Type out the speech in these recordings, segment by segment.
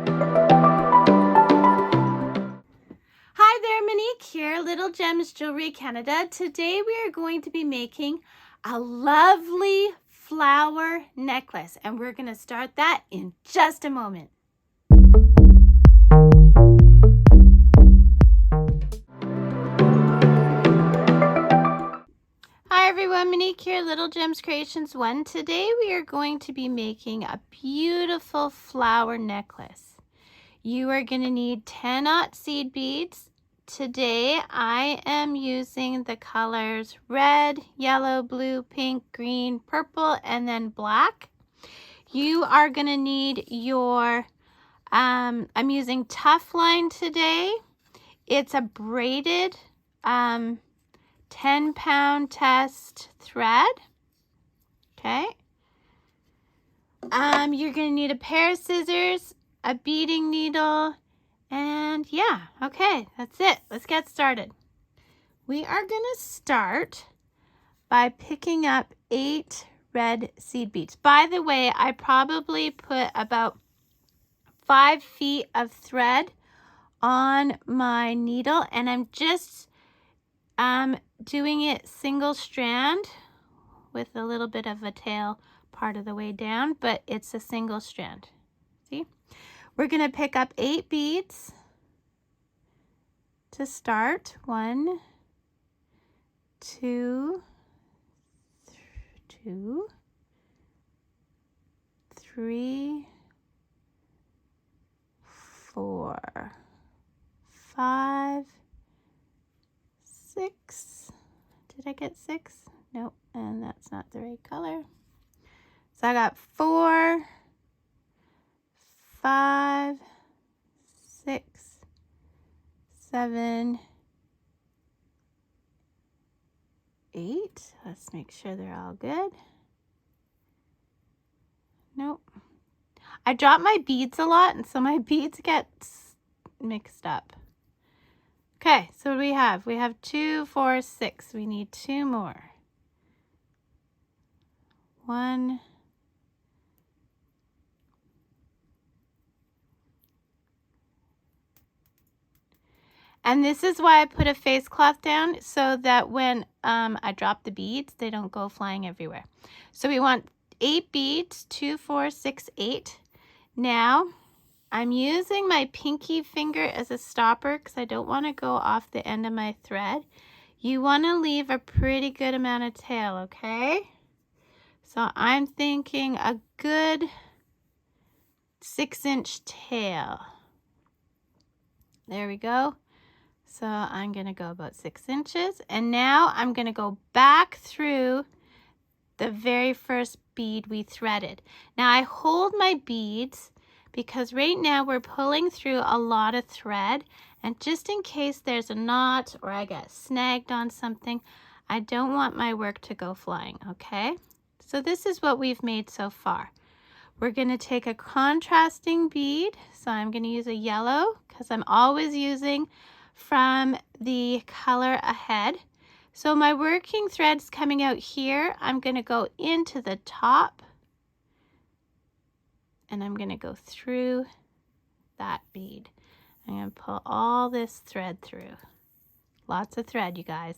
Hi there, Monique here, Little Gems Jewelry Canada. Today we are going to be making a lovely flower necklace, and we're going to start that in just a moment. Hi everyone, Monique here, Little Gems Creations 1. Today we are going to be making a beautiful flower necklace. You are going to need 10-aught seed beads. Today I am using the colors red, yellow, blue, pink, green, purple, and then black. You are going to need your, I'm using Tough Line today. It's a braided 10-pound test thread. Okay. You're going to need a pair of scissors, a beading needle, and yeah, okay, that's it. Let's get started. We are going to start by picking up 8 red seed beads. By the way, I probably put about 5 feet of thread on my needle, and I'm just doing it single strand with a little bit of a tail part of the way down, but it's a single strand. See? We're going to pick up 8 beads to start. 1, 2, 3, 4, 5, 6. Did I get 6? Nope, and that's not the right color. So I got 4, 5, 6, 7, 8. Let's make sure they're all good. Nope. I drop my beads a lot, and so my beads get mixed up. Okay, so what do we have? We have 2, 4, 6. We need 2 more. 1. And this is why I put a face cloth down, so that when I drop the beads, they don't go flying everywhere. So we want 8 beads, 2, 4, 6, 8. Now, I'm using my pinky finger as a stopper because I don't want to go off the end of my thread. You want to leave a pretty good amount of tail, okay? So I'm thinking a good 6-inch tail. There we go. So I'm going to go about 6 inches. And now I'm going to go back through the very first bead we threaded. Now I hold my beads because right now we're pulling through a lot of thread, and just in case there's a knot or I get snagged on something, I don't want my work to go flying, okay? So this is what we've made so far. We're going to take a contrasting bead. So I'm going to use a yellow because I'm always using from the color ahead. So my working thread's coming out here. I'm going to go into the top, and I'm going to go through that bead. I'm going to pull all this thread through. Lots of thread, you guys.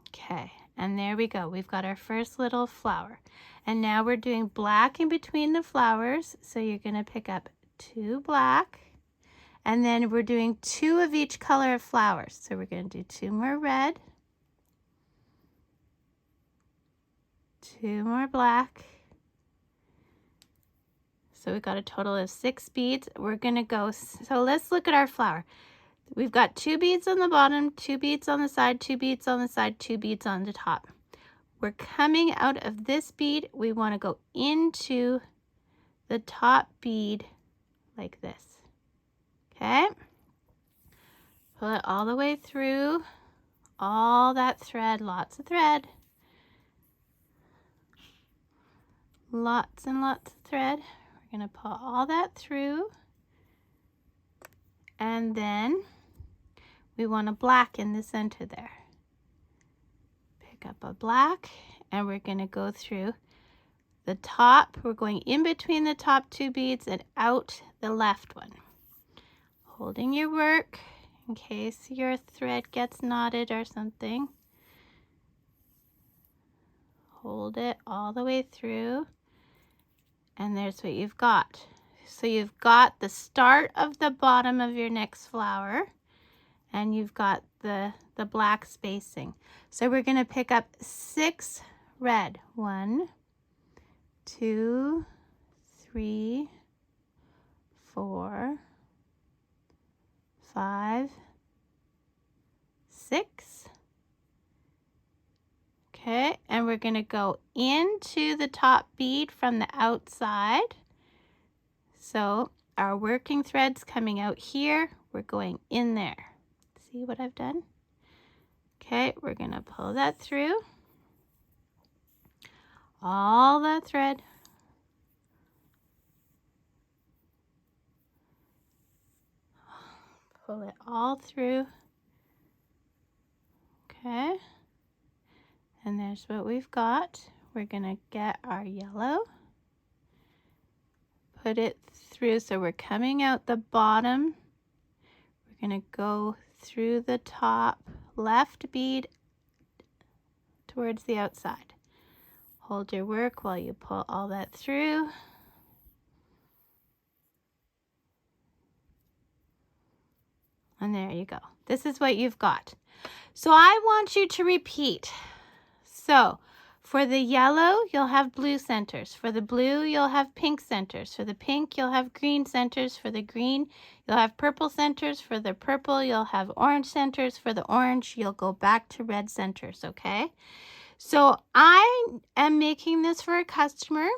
Okay, and there we go. We've got our first little flower. And now we're doing black in between the flowers. So you're going to pick up 2 black. And then we're doing 2 of each color of flowers. So we're going to do 2 more red, 2 more black. So we've got a total of 6 beads. We're going to go, so let's look at our flower. We've got 2 beads on the bottom, 2 beads on the side, 2 beads on the side, 2 beads on the top. We're coming out of this bead. We want to go into the top bead like this. Okay, pull it all the way through, all that thread, lots of thread, lots and lots of thread. We're going to pull all that through, and then we want a black in the center there. Pick up a black, and we're going to go through the top, we're going in between the top two beads and out the left one. Holding your work in case your thread gets knotted or something. Hold it all the way through, and there's what you've got. So you've got the start of the bottom of your next flower, and you've got the black spacing. So we're going to pick up 6 red. 1, 2, 3, 4, 5, 6. Okay, and we're going to go into the top bead from the outside. So our working thread's coming out here. We're going in there. See what I've done? Okay, we're going to pull that through. All that thread. Pull it all through. Okay. And there's what we've got. We're going to get our yellow. Put it through, so we're coming out the bottom. We're going to go through the top left bead towards the outside. Hold your work while you pull all that through. And there you go. This is what you've got. So I want you to repeat. So for the yellow, you'll have blue centers. For the blue, you'll have pink centers. For the pink, you'll have green centers. For the green, you'll have purple centers. For the purple, you'll have orange centers. For the orange, you'll go back to red centers, okay? So I am making this for a customer,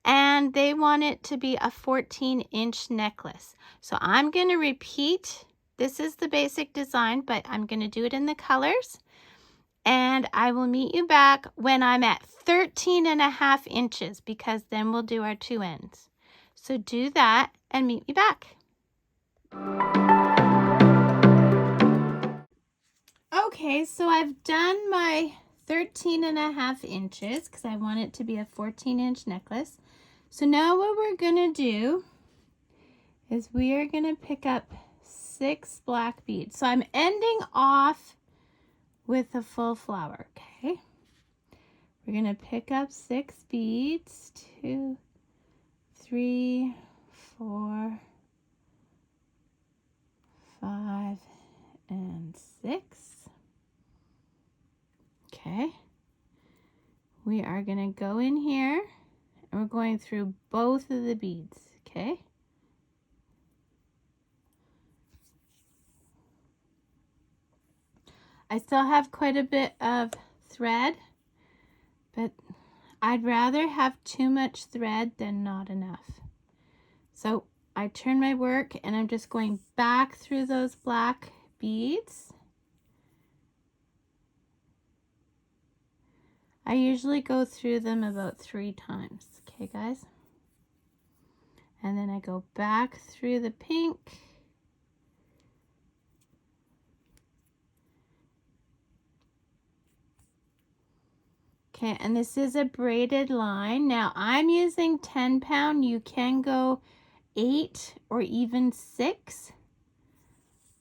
and they want it to be a 14-inch necklace. So I'm going to repeat. This is the basic design, but I'm going to do it in the colors. And I will meet you back when I'm at 13.5 inches, because then we'll do our 2 ends. So do that and meet me back. Okay, so I've done my 13.5 inches because I want it to be a 14-inch necklace. So now what we're going to do is we are going to pick up 6 black beads. So I'm ending off with a full flower, okay? We're going to pick up 6 beads, 2, 3, 4, 5, and 6. Okay. We are going to go in here, and we're going through both of the beads, okay? I still have quite a bit of thread, but I'd rather have too much thread than not enough. So I turn my work, and I'm just going back through those black beads. I usually go through them about 3 times, okay guys? And then I go back through the pink. Okay, and this is a braided line. Now I'm using 10 pound. You can go 8 or even 6.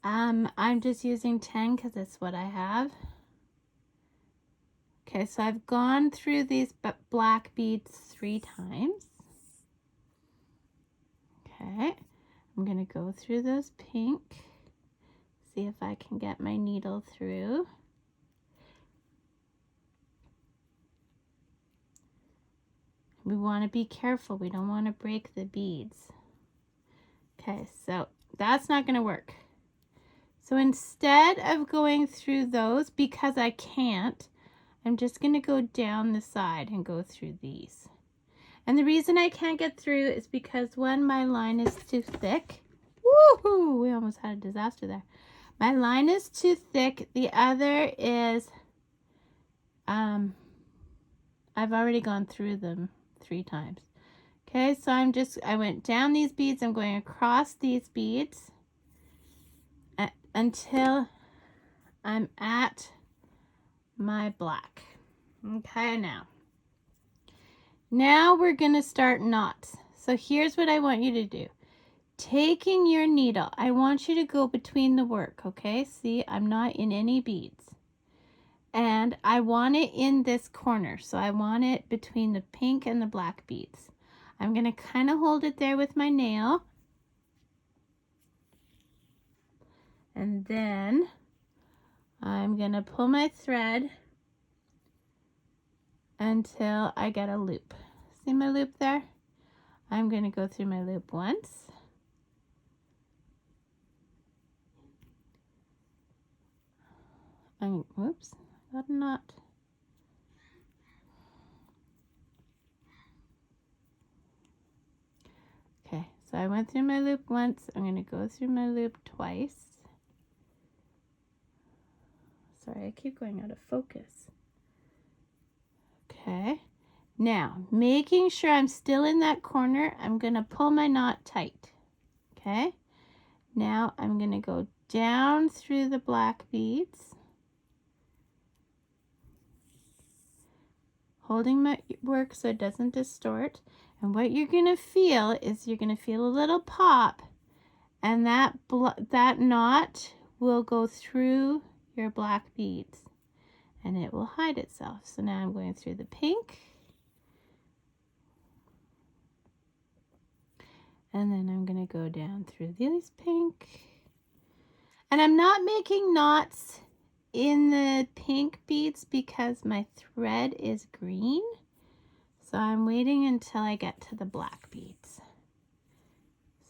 I'm just using 10 because it's what I have. Okay, so I've gone through these black beads 3 times. Okay, I'm going to go through those pink. See if I can get my needle through. We want to be careful. We don't want to break the beads. Okay, so that's not going to work. So instead of going through those, because I can't, I'm just going to go down the side and go through these. And the reason I can't get through is because one, my line is too thick. Woohoo! We almost had a disaster there. My line is too thick. The other is, I've already gone through them 3 times. Okay, so I went down these beads. I'm going across these beads until I'm at my black. Okay, now Now we're going to start knots. So here's what I want you to do. Taking your needle, I want you to go between the work, okay? See, I'm not in any beads. And I want it in this corner. So I want it between the pink and the black beads. I'm going to kind of hold it there with my nail. And then I'm going to pull my thread until I get a loop. See my loop there? I'm going to go through my loop once. Whoops, got a knot. Okay, so I went through my loop once. I'm going to go through my loop twice. Sorry, I keep going out of focus. Okay, now making sure I'm still in that corner, I'm going to pull my knot tight. Okay, now I'm going to go down through the black beads, holding my work so it doesn't distort. And what you're going to feel is you're going to feel a little pop, and that knot will go through your black beads and it will hide itself. So now I'm going through the pink, and then I'm going to go down through these pink, and I'm not making knots in the pink beads because my thread is green, so I'm waiting until I get to the black beads.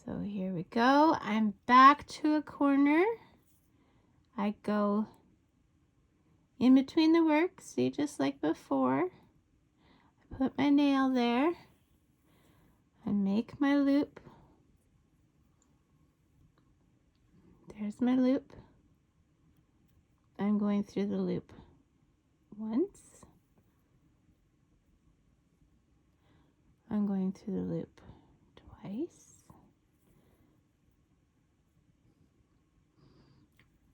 So here we go. I'm back to a corner. I go in between the work, see, just like before. I put my nail there. I make my loop. There's my loop. I'm going through the loop once. I'm going through the loop twice.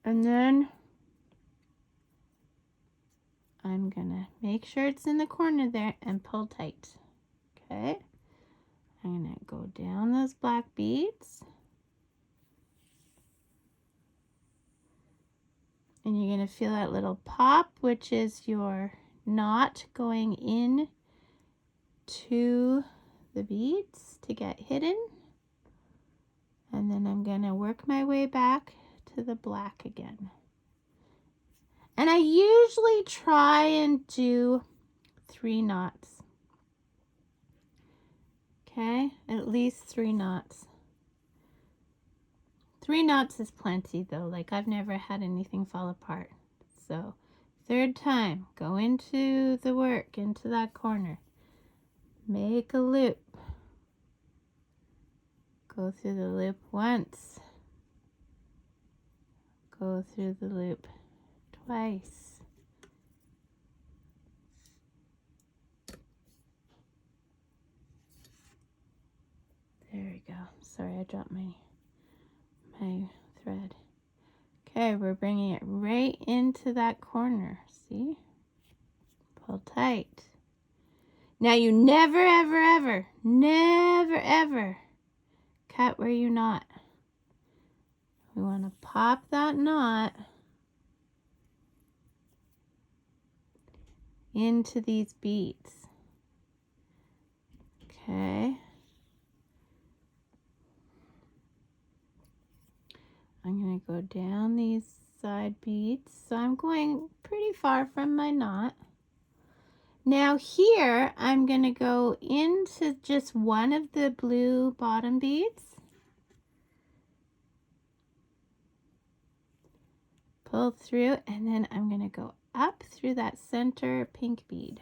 And then I'm gonna make sure it's in the corner there and pull tight. Okay, I'm gonna go down those black beads, and you're gonna feel that little pop, which is your knot going in to the beads to get hidden. And then I'm gonna work my way back to the black again. And I usually try and do 3 knots. Okay, at least 3 knots. 3 knots is plenty though, like I've never had anything fall apart. So 3rd time, go into the work, into that corner, make a loop, go through the loop once, go through the loop twice, there we go. Sorry, I dropped my thread. Okay, we're bringing it right into that corner. See? Pull tight. Now you never, ever, ever, never, ever cut where you're not. We want to pop that knot into these beads. Okay. I'm going to go down these side beads. So I'm going pretty far from my knot. Now here, I'm going to go into just one of the blue bottom beads. Pull through, and then I'm going to go up through that center pink bead.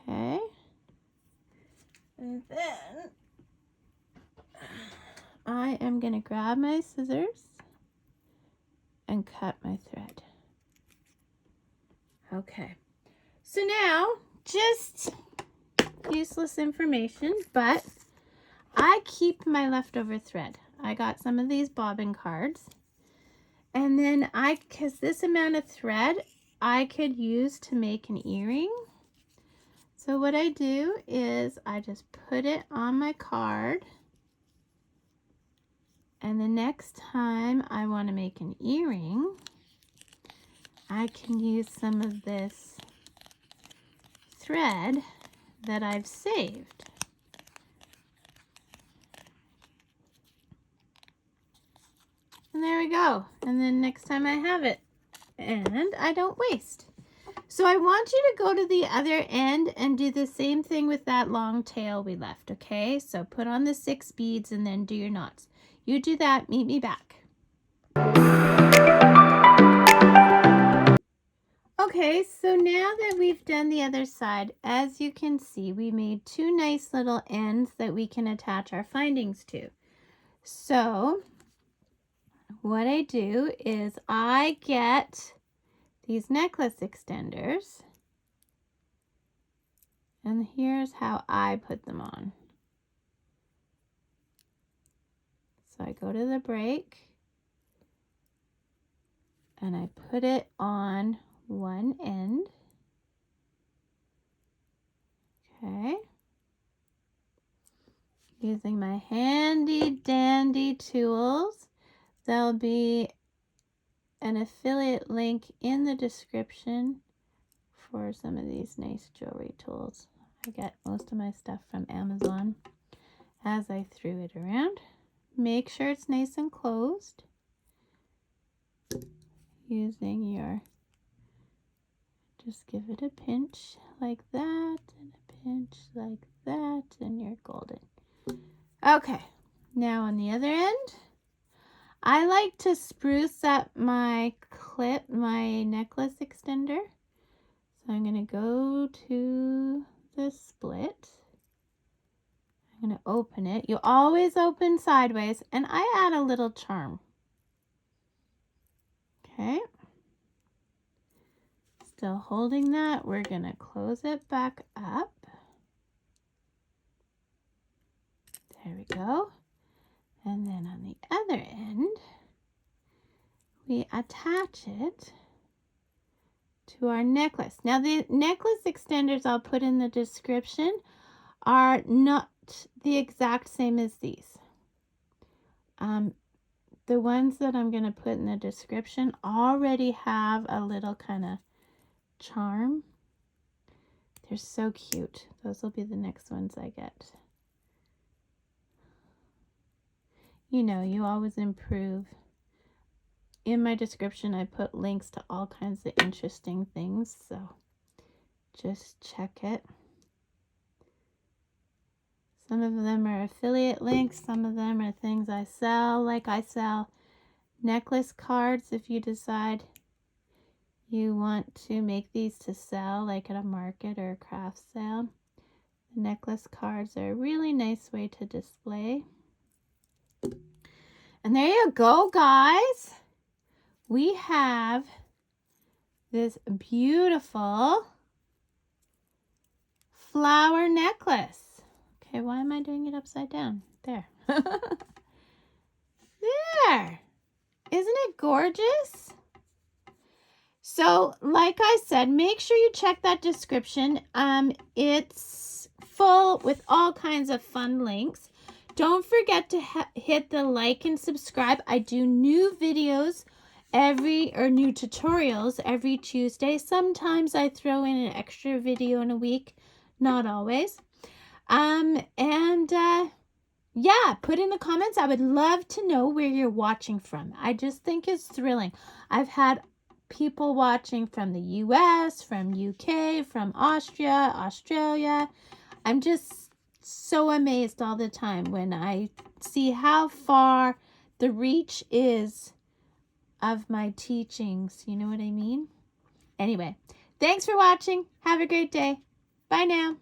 Okay. And then I am going to grab my scissors and cut my thread. Okay. So now, just useless information, but I keep my leftover thread. I got some of these bobbin cards, and then because this amount of thread I could use to make an earring. So what I do is I just put it on my card, and the next time I want to make an earring, I can use some of this thread that I've saved. And there we go. And then next time I have it, and I don't waste. So I want you to go to the other end and do the same thing with that long tail we left, okay? So put on the 6 beads and then do your knots. You do that, meet me back. Okay, so now that we've done the other side, as you can see, we made 2 nice little ends that we can attach our findings to. So what I do is I get these necklace extenders, and here's how I put them on. So I go to the break and I put it on one end. Okay. Using my handy dandy tools. There'll be an affiliate link in the description for some of these nice jewelry tools. I get most of my stuff from Amazon as I threw it around. Make sure it's nice and closed. Using your, just give it a pinch like that, and a pinch like that, and you're golden. Okay, now on the other end, I like to spruce up my clip, my necklace extender. So I'm going to go to the split. I'm going to open it. You always open sideways, and I add a little charm. Okay. Still holding that, we're going to close it back up. There we go. And then on the other end, we attach it to our necklace. Now the necklace extenders I'll put in the description are not the exact same as these. The ones that I'm going to put in the description already have a little kind of charm. They're so cute. Those will be the next ones I get. You know, you always improve. In my description, I put links to all kinds of interesting things, so just check it. Some of them are affiliate links, some of them are things I sell, like I sell necklace cards if you decide you want to make these to sell, like at a market or a craft sale. The necklace cards are a really nice way to display. And there you go, guys. We have this beautiful flower necklace. Okay, why am I doing it upside down? There. There. Isn't it gorgeous? So, like I said, make sure you check that description. It's full with all kinds of fun links. Don't forget to hit the like and subscribe. I do new videos new tutorials every Tuesday. Sometimes I throw in an extra video in a week, not always. Yeah, put in the comments. I would love to know where you're watching from. I just think it's thrilling. I've had people watching from the US, from UK, from Austria, Australia. I'm just so amazed all the time when I see how far the reach is of my teachings. You know what I mean? Anyway, thanks for watching. Have a great day. Bye now.